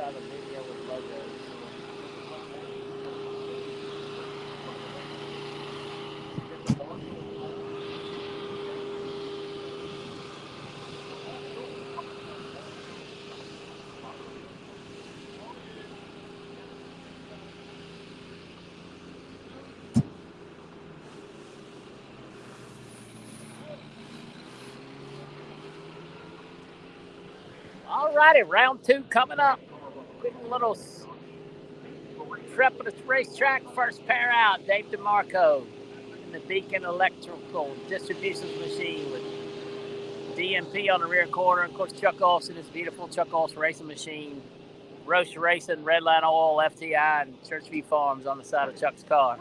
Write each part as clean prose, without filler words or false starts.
out a video with logos. All righty, round 2 coming up. Quick little trip at the racetrack. First pair out, Dave DeMarco in the Beacon Electrical Distributions Machine with DMP on the rear quarter. Of course, Chuck Olson, his beautiful Chuck Olson Racing Machine. Roche Racing, Redline Oil, FTI, and Churchview Farms on the side of Chuck's car.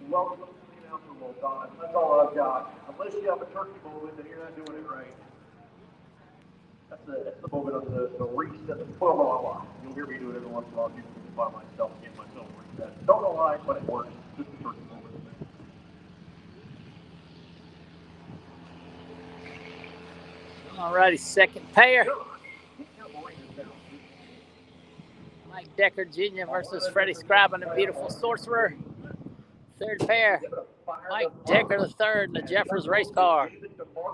Welcome to the afternoon, Don. That's all I've got. Unless you have a turkey moment, then you're not doing it right. That's the moment of the reset, the 12-mile line. You'll hear me do it every once in a while. People can by myself and get myself reset. Don't know why, but it works. Just a turkey moment. All righty, second pair. Mike Decker Jr. versus Freddie Scribe, the beautiful Sorcerer. Third pair, Mike Decker III in the Jeffers race car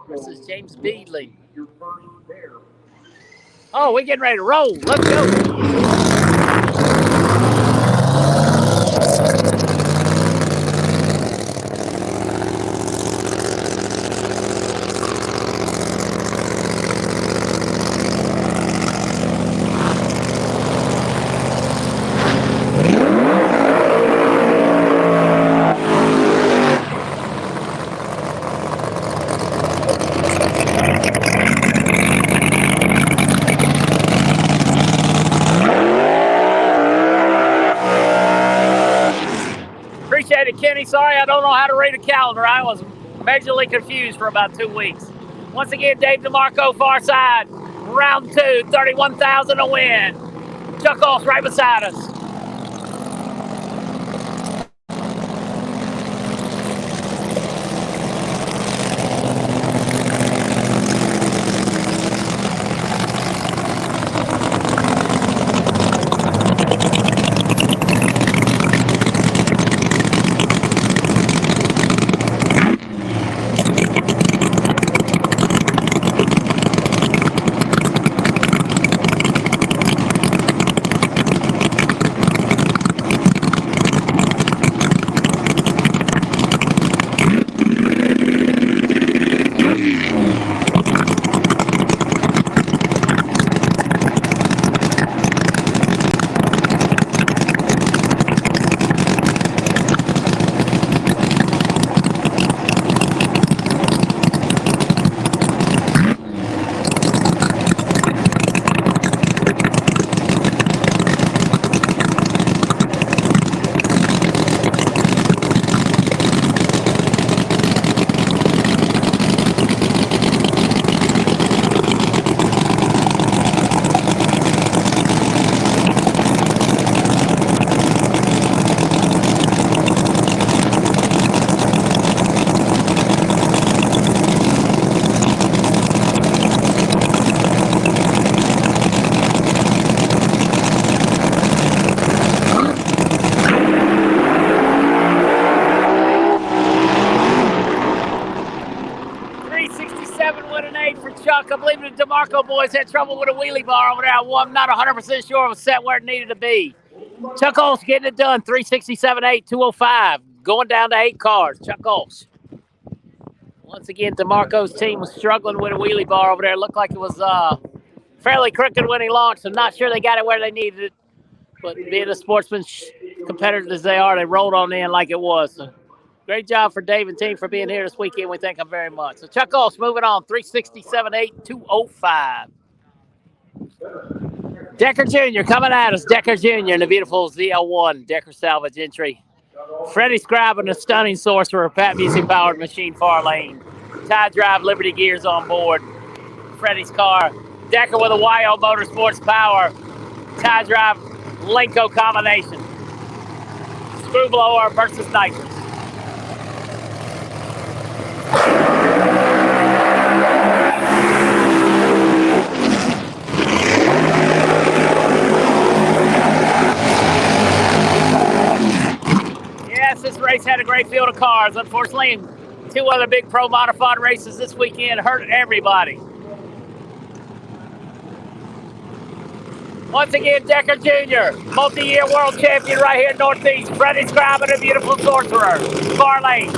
versus James Beadley. Oh, we're getting ready to roll. Let's go. Kenny, sorry, I don't know how to read a calendar. I was majorly confused for about 2 weeks. Once again, Dave DeMarco, far side. Round 2, 31,000 to win. Chuck Olson right beside us. I believe the DeMarco boys had trouble with a wheelie bar over there. I'm not 100% sure it was set where it needed to be. Chuck Olson getting it done, 367.8, 205. Going down to 8 cars. Chuck Olson. Once again, DeMarco's team was struggling with a wheelie bar over there. It looked like it was fairly crooked when he launched. I'm not sure they got it where they needed it. But being the Sportsmen competitors as they are, they rolled on in like it was. So great job for Dave and team for being here this weekend. We thank them very much. So Chuck Olson moving on, 367.8, 205. Decker Jr. coming at us. Decker Jr. in the beautiful ZL1 Decker Salvage entry. Freddie Scribe and the stunning Sorcerer, Pat Busey powered machine far lane. Tie drive Liberty gears on board. Freddie's car. Decker with a YO Motorsports power. Tie drive Lenko combination. Screw blower versus nitrous. great field of cars. Unfortunately, 2 other big pro modified races this weekend hurt everybody. Once again, Decker Jr., multi-year world champion right here in Northeast. Freddie Scribe and a beautiful sorcerer. Far lane.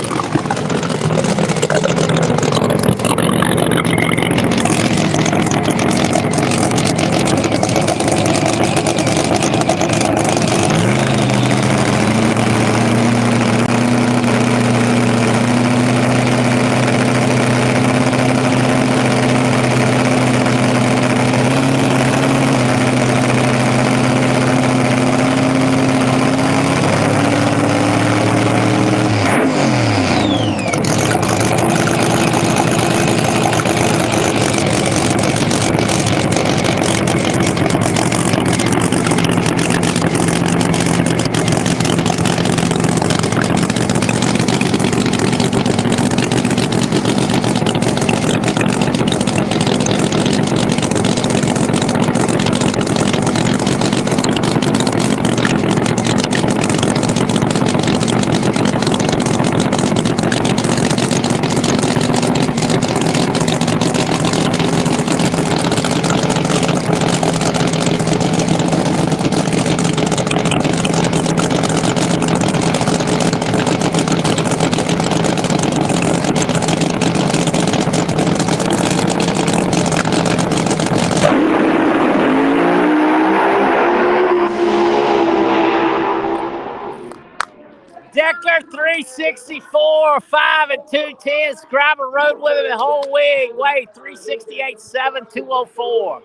Decker 364, 5 and 210. Scriber rode with him the whole week. Wait, 368, 7, 204.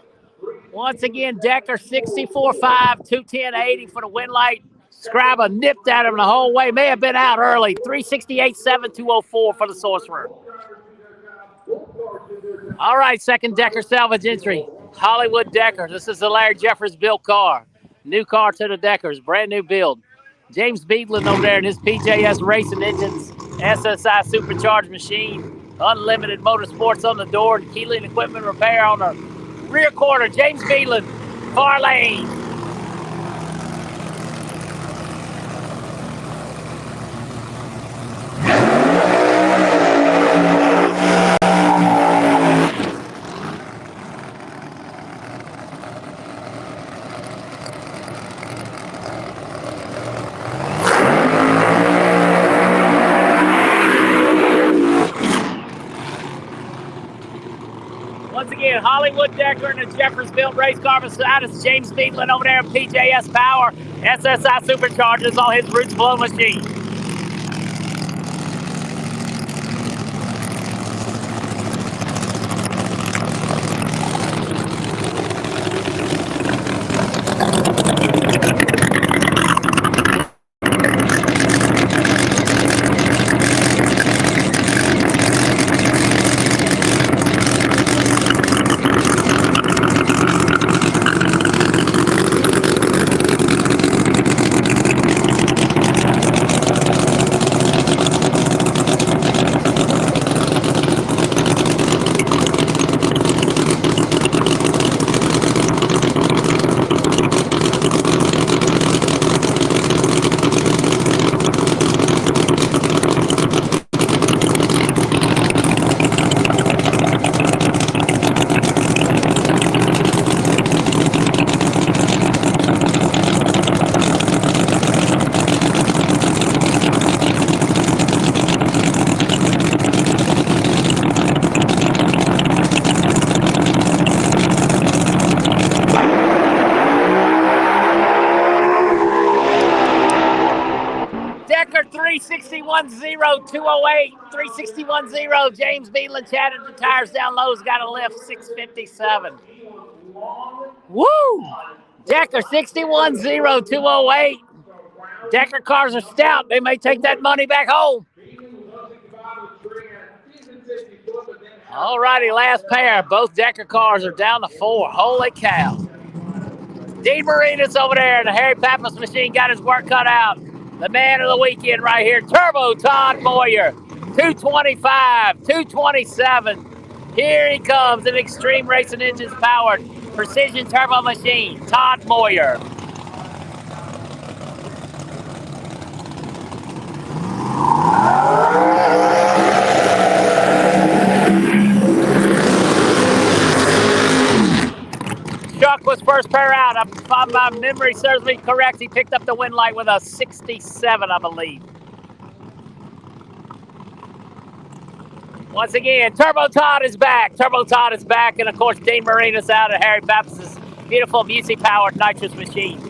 Once again, Decker 64, 5, 210, 80 for the win light. Scriber nipped at him the whole way. May have been out early. 368, 7, 204 for the sorcerer. All right, second Decker salvage entry. Hollywood Decker. This is the Larry Jeffers built car. New car to the Deckers, brand new build. James Beadland over there in his PJS Racing engines, SSI Supercharged machine, Unlimited Motorsports on the door, and Keeling Equipment Repair on the rear quarter. James Beadland, far lane. Once again, Hollywood Decker and the Jeffers built race car beside us. James Beadland over there in PJS Power, SSI Superchargers on his Roots Blow machine. Decker 361.0, 208, 361.0. James Beadland chatted the tires down low. Has got a lift 657. Woo! Decker 61.0, 208. Decker cars are stout. They may take that money back home. All righty, last pair. Both Decker cars are down to 4. Holy cow. Dean Marinas over there in the Harry Pappas machine got his work cut out. The man of the weekend right here, Turbo Todd Moyer. 225, 227. Here he comes, an Extreme Racing Engines powered precision turbo machine, Todd Moyer. was first pair out. If my memory serves me correct, he picked up the win light with a 67, I believe. Once again, Turbo Todd is back. Turbo Todd is back, and of course, Dean Marina's out at Harry Baptist's beautiful Busey-powered nitrous machine.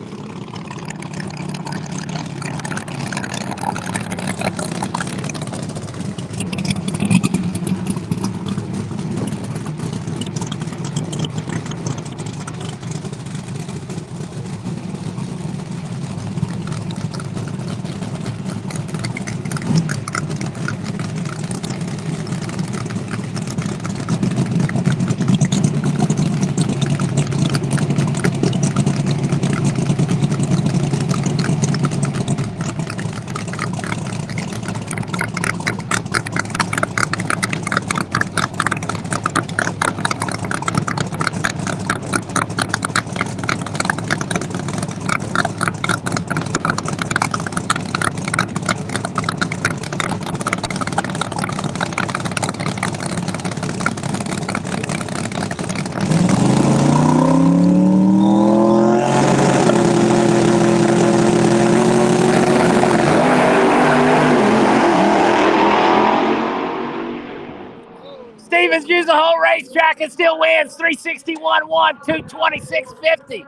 Stevens used the whole racetrack and still wins. 361-1, 226.50.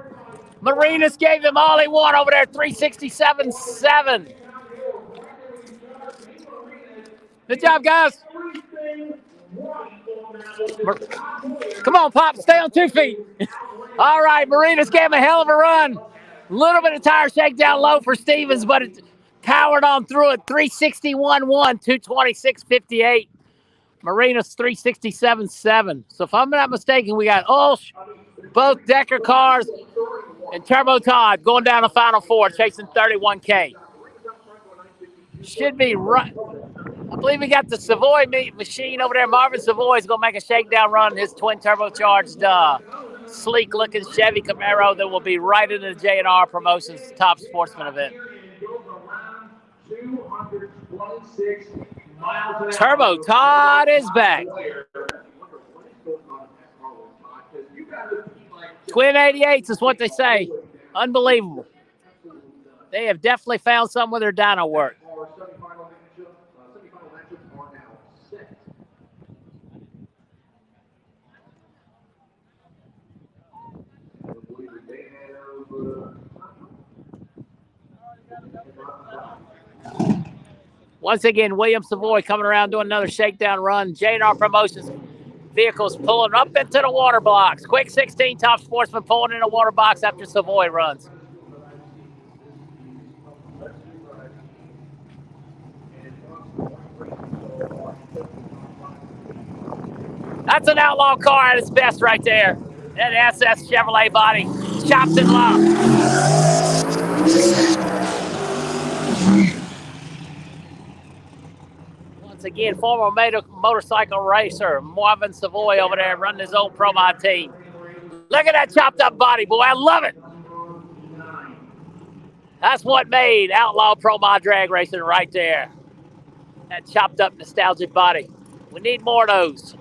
Marinas gave them all he won over there, 367.7. Good job, guys. Come on, Pop, stay on 2 feet. All right, Marinas gave him a hell of a run. A little bit of tire shakedown low for Stevens, but it powered on through it. 361-1, 226.58. Marinas 367.7. So if I'm not mistaken, we got Ulsh, both Decker cars, and Turbo Todd going down the final four, chasing 31K. Should be right. I believe we got the Savoy machine over there. Marvin Savoy is going to make a shakedown run in his twin turbocharged, sleek-looking Chevy Camaro that will be right into the J&R Promotions Top Sportsman event. Turbo Todd is back. Twin 88s is what they say. Unbelievable. They have definitely found something with their dyno work. Once again, William Savoy coming around doing another shakedown run. J&R Promotions vehicles pulling up into the water blocks. Quick 16 Top Sportsman pulling in a water box after Savoy runs. That's an Outlaw car at its best right there. That SS Chevrolet body, chopped and locked. Once again, former motorcycle racer Marvin Savoy over there running his old ProMod team. Look at that chopped up body, boy. I love it. That's what made Outlaw ProMod drag racing right there. That chopped up nostalgic body. We need more of those.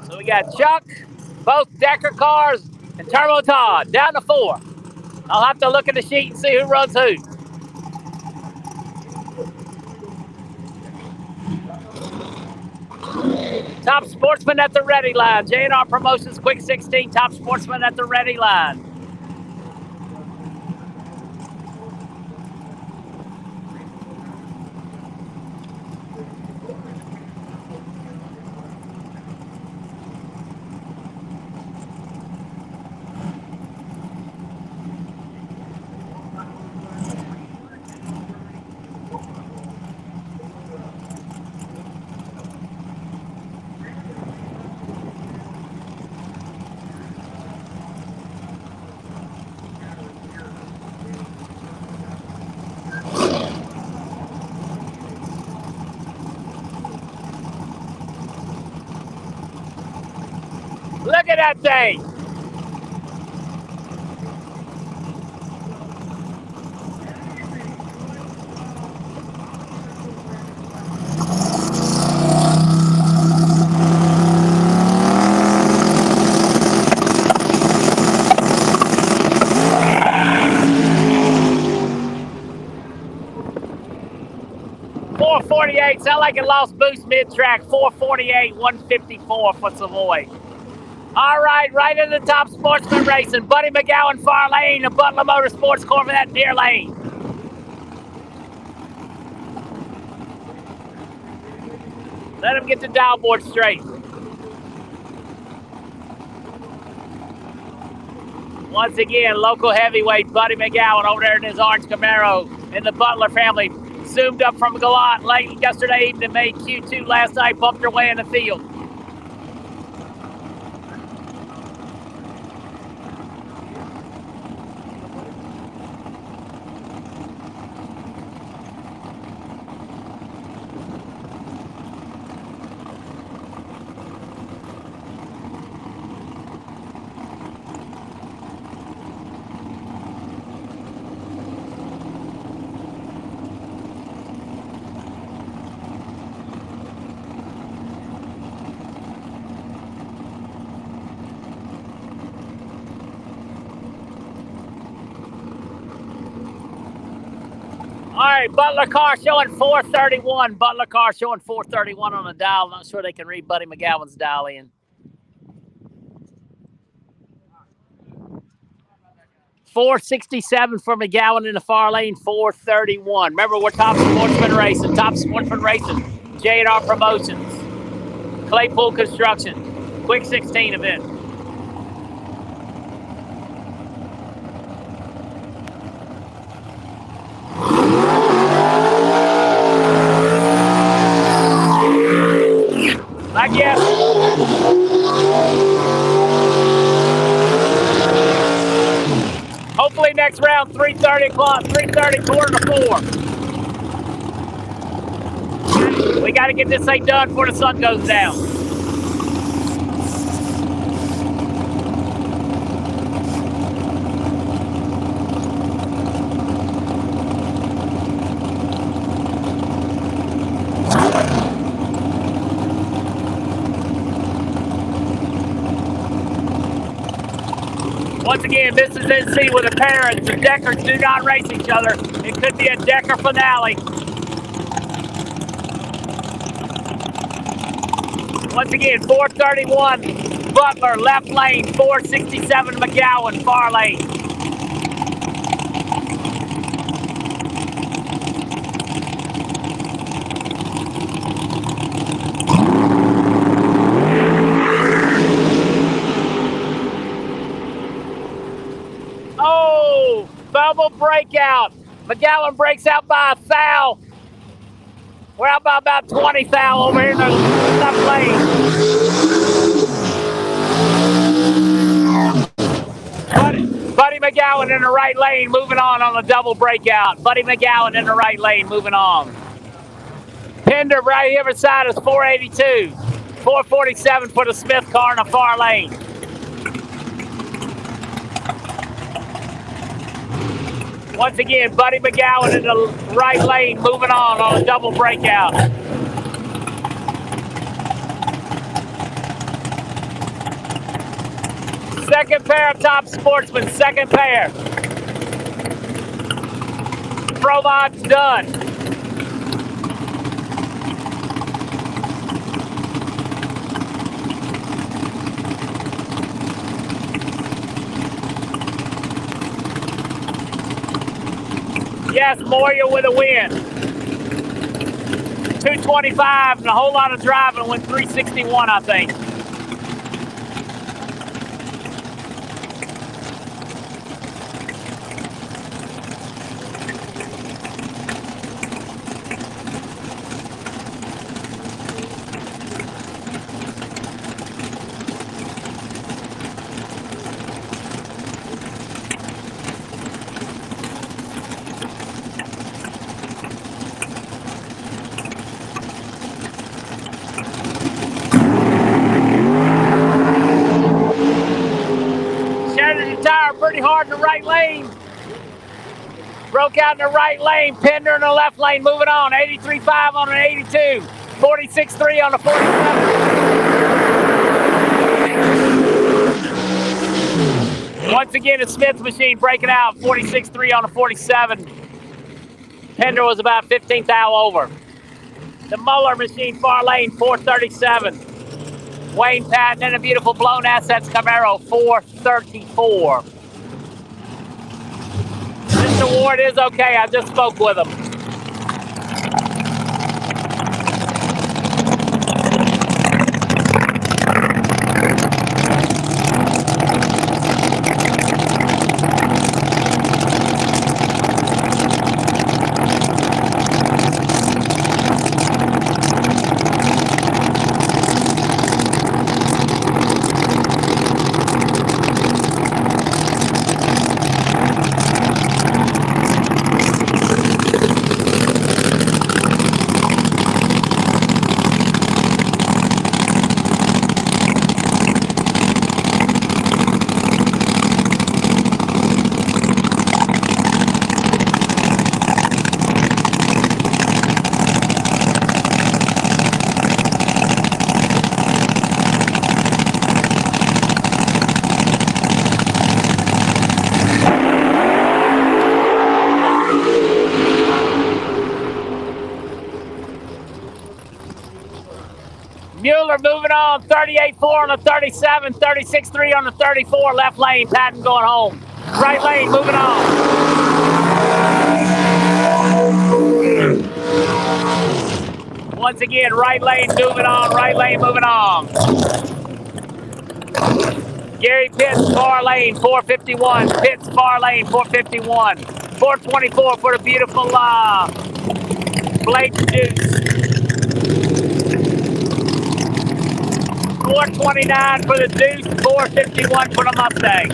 So we got Chuck, both Decker cars, and Turbo Todd down to 4. I'll have to look at the sheet and see who runs who. Top Sportsman at the ready line. J&R Promotions Quick 16, Top Sportsman at the ready line. Look at that thing. 448. Sound like it lost boost mid-track. 448, 154 for Savoy. All right, right in the top, Sportsman Racing. Buddy McGowan, far lane. The Butler Motorsports Corvette, near lane. Let him get the dial board straight. Once again, local heavyweight Buddy McGowan over there in his orange Camaro in the Butler family. Zoomed up from Gallant late yesterday evening, made Q2 last night, bumped her way in the field. All right, Butler car showing 431. Butler car showing 431 on the dial. Not sure they can read Buddy McGowan's dial in. 467 for McGowan in the far lane, 431. Remember, we're Top Sportsman Racing. Top Sportsman Racing, J&R Promotions, Claypool Construction, Quick 16 event. Not yet. Hopefully next round, 3:30 o'clock, 3:30, quarter to 4. We got to get this thing done before the sun goes down. Once again, this is NC with the parents. The Deckers do not race each other. It could be a Decker finale. Once again, 431 Butler, left lane. 467 McGowan, far lane. Bubble breakout. McGowan breaks out by a foul. We're out by about 20 foul over here in the left lane. Buddy McGowan in the right lane, moving on the double breakout. Buddy McGowan in the right lane, moving on. Pender right here beside us, 482. 447 for the Smith car in the far lane. Once again, Buddy McGowan in the right lane, moving on a double breakout. Second pair of Top Sportsmen, second pair. ProMod's done. Yes, Moria with a win. 225 and a whole lot of driving, went 361, I think. Pretty hard in the right lane. Broke out in the right lane. Pender in the left lane, moving on. 83.5 on an 82. 46.3 on the 47. Once again, the Smith machine breaking out. 46.3 on the 47. Pender was about 15th thou over. The Muller machine, far lane, 437. Wayne Patton and a beautiful blown assets Camaro, 434. Mr. Ward is okay. I just spoke with him. Mueller moving on, 38.4 on the 37, 36.3 on the 34, left lane, Patton going home. Right lane, moving on. Once again, right lane, moving on, right lane, moving on. Gary Pitts, far lane, 451. Pitts, far lane, 451. 424 for the beautiful Blake Deuce. 429 for the Deuce, 451 for the Mustang.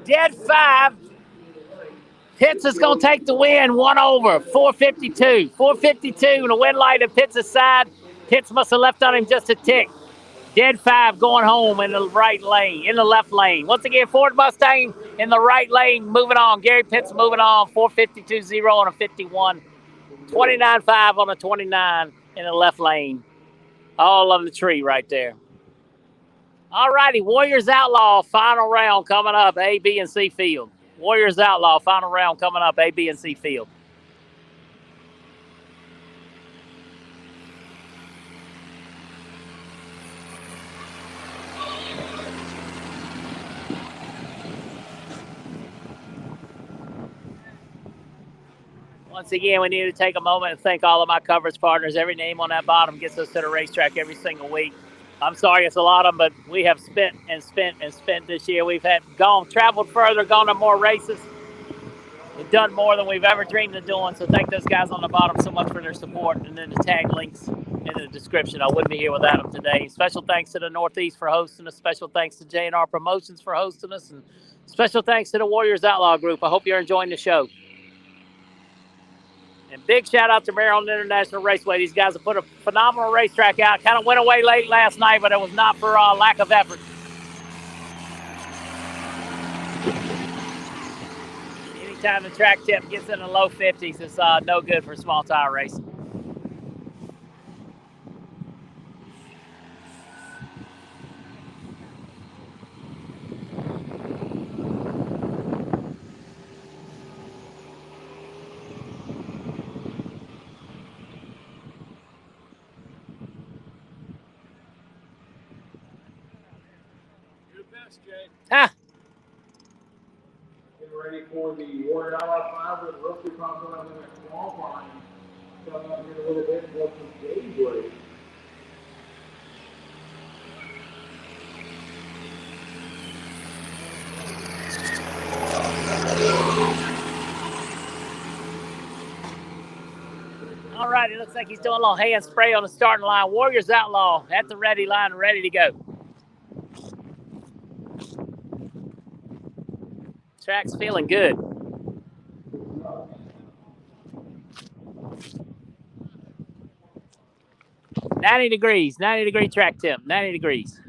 Dead 5. Pitts is going to take the win, 1 over, 452. 452 and a win light at Pitts' side. Pitts must have left on him just a tick. Dead 5 going home in the right lane, in the left lane. Once again, Ford Mustang in the right lane, moving on. Gary Pitts moving on, 452.0 on a 51. 29.5 on a 29 in the left lane. All of the tree right there. All righty, Warriors Outlaw, final round coming up, A, B, and C field. Warriors Outlaw, final round coming up, A, B, and C field. Once again, we need to take a moment and thank all of my coverage partners. Every name on that bottom gets us to the racetrack every single week. I'm sorry it's a lot of them, but we have spent this year. We've traveled further, gone to more races. We've done more than we've ever dreamed of doing, so thank those guys on the bottom so much for their support. And then the tag links in the description. I wouldn't be here without them today. Special thanks to the Northeast for hosting us. Special thanks to J&R Promotions for hosting us. And special thanks to the Warriors Outlaw Group. I hope you're enjoying the show. And big shout out to Maryland International Raceway. These guys have put a phenomenal racetrack out. Kind of went away late last night, but it was not for lack of effort. Anytime the track tip gets in the low 50s, it's no good for small tire racing. Ah. Getting ready for the Warrior Outlaw 5 with Rookie comes on in the small line. Coming up here in a little bit for some gauge race. right, it looks like he's doing a little hand spray on the starting line. Warriors Outlaw at the ready line, ready to go. Track's feeling good. $90 degrees, 90-degree track temp, 90 degrees.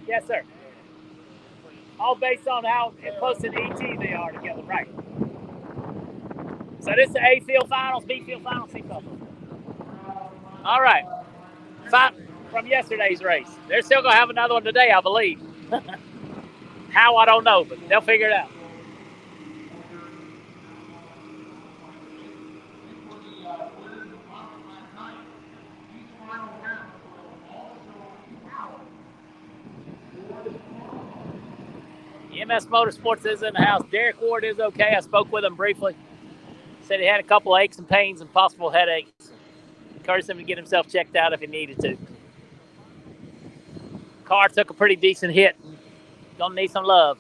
Yes, sir. All based on how close to the ET they are together, right? So this is the A field finals, B field finals, C field. All right. From yesterday's race. They're still going to have another one today, I believe. How, I don't know, but they'll figure it out. MS Motorsports is in the house. Derek Ward is okay. I spoke with him briefly. Said he had a couple of aches and pains and possible headaches. Encouraged him to get himself checked out if he needed to. Car took a pretty decent hit. Gonna need some love.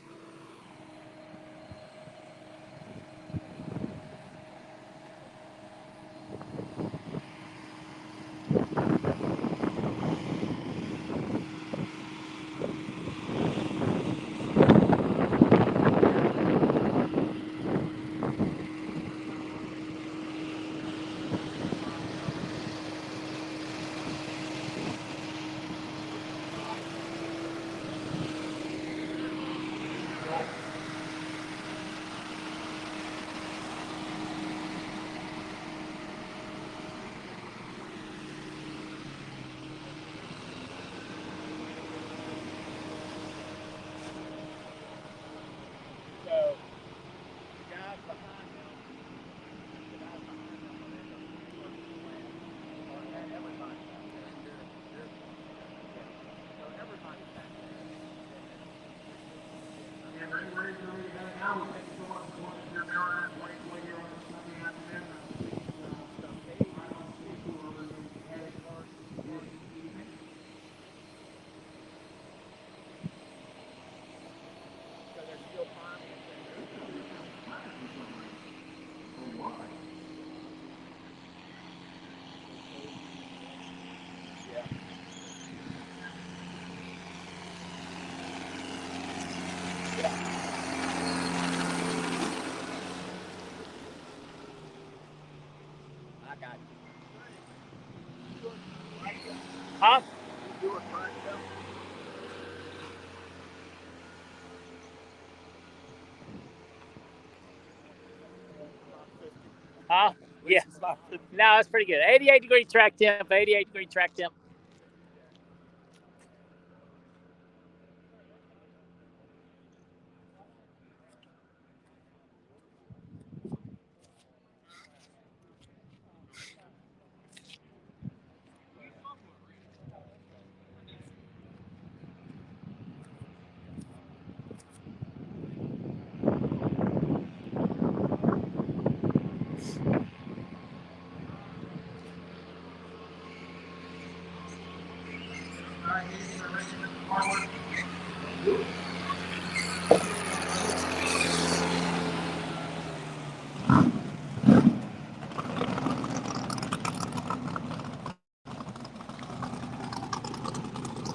Huh? Huh? Yeah. No, that's pretty good. 88-degree track temp, 88-degree track temp.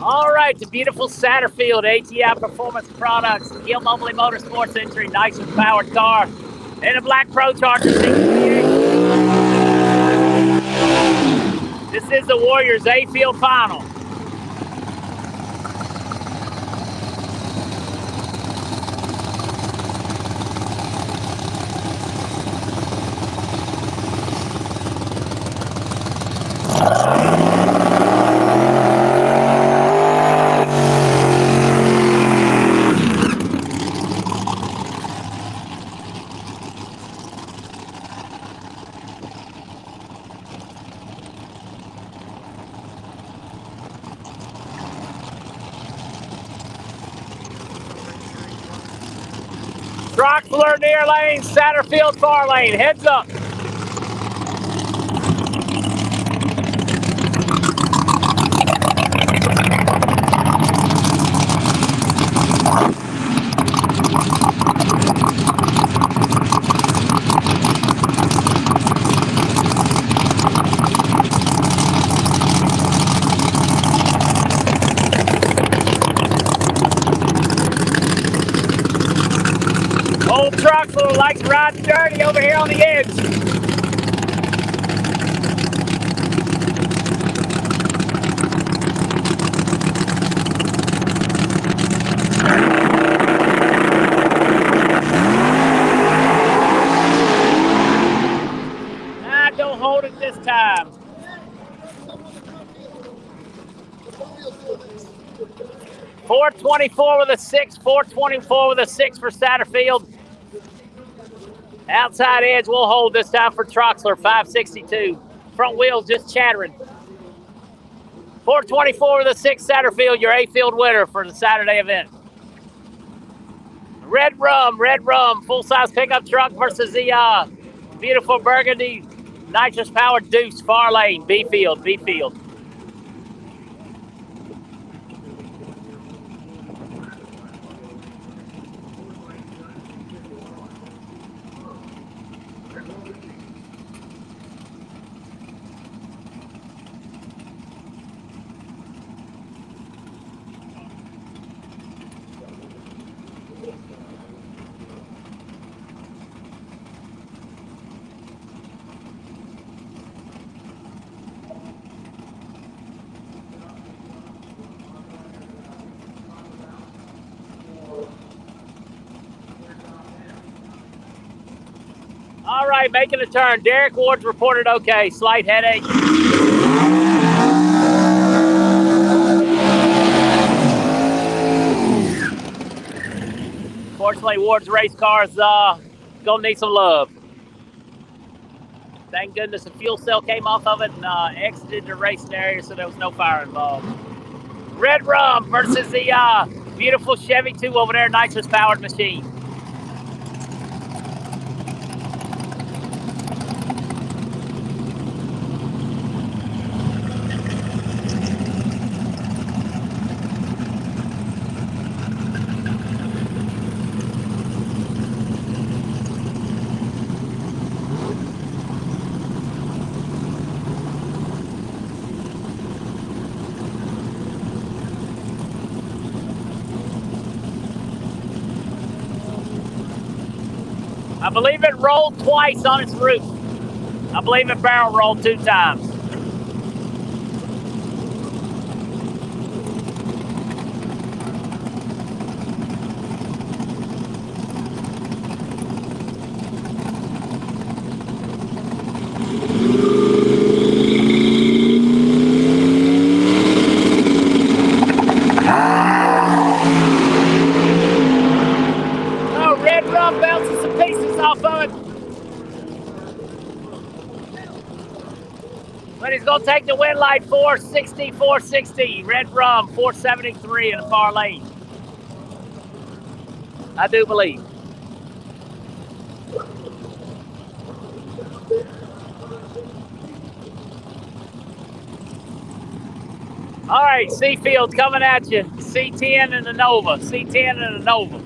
All right, the beautiful Satterfield ATI Performance Products, Gil Mobley Motorsports entry, nice and powered car, and a black ProCharger. This is the Warriors A field final. Troxler near lane, Satterfield far lane. Heads up. Old Troxler likes riding dirty over here on the edge. Nah, don't hold it this time. .424 with a 6, .424 with a 6 for Satterfield. Outside edge will hold this time for Troxler, 562. Front wheels just chattering. .424 with a 6 Satterfield, your A-field winner for the Saturday event. Red Rum, full-size pickup truck versus the beautiful burgundy nitrous-powered Deuce, far lane, B-field. All right, making a turn. Derek Ward's reported okay. Slight headache. Fortunately, Ward's race car's gonna need some love. Thank goodness the fuel cell came off of it and exited the racing area, so there was no fire involved. Red Rum versus the beautiful Chevy 2 over there, nitrous-powered machine. I believe it rolled twice on its roof. I believe it barrel rolled 2 times. But he's going to take the win light, 460. Red Rum, 473 in the far lane. I do believe. All right, Seafield coming at you. C10 and the Nova. C10 and the Nova.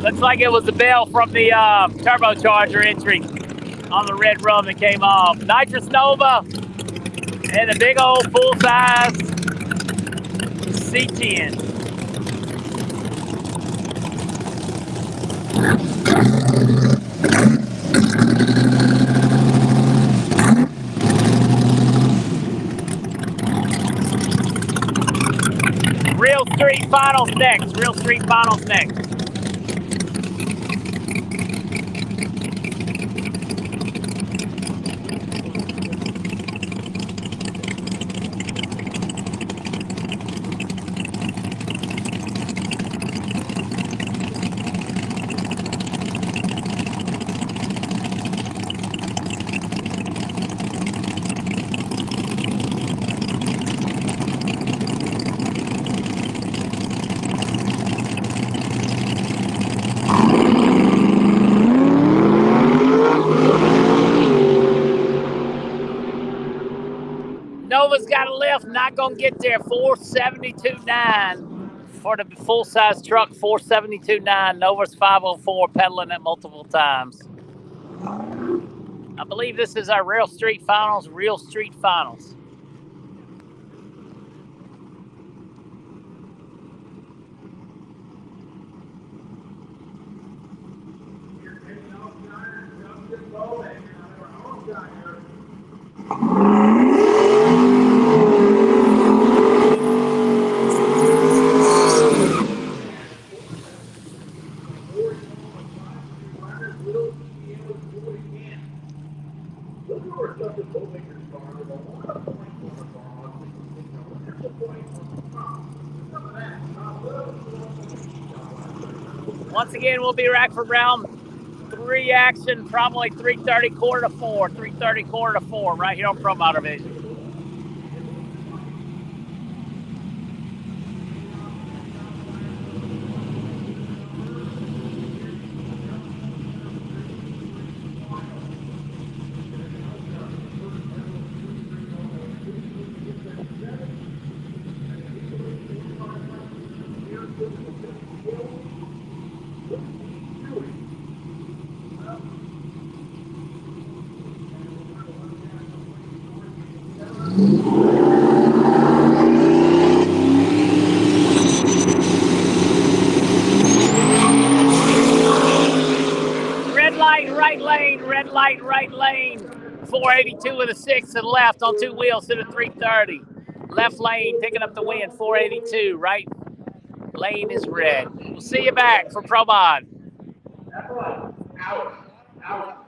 Looks like it was the bell from the turbocharger entry on the Red Rum that came off. Nitrous Nova and a big old full-size C10. Real Street Finals next. Real Street Finals next. going to get there. 472.9 for the full-size truck. 472.9. Nova's 504, pedaling it multiple times. I believe this is our Real Street Finals. Once again, we'll be back for round 3 action, probably 3:30, quarter to 4. 3:30, quarter to 4, right here on ProMod Division. Red light, right lane. 482 with a 6 to the left on 2 wheels to the 330. Left lane picking up the win, 482. Right lane is red. We'll see you back for ProMod. Out.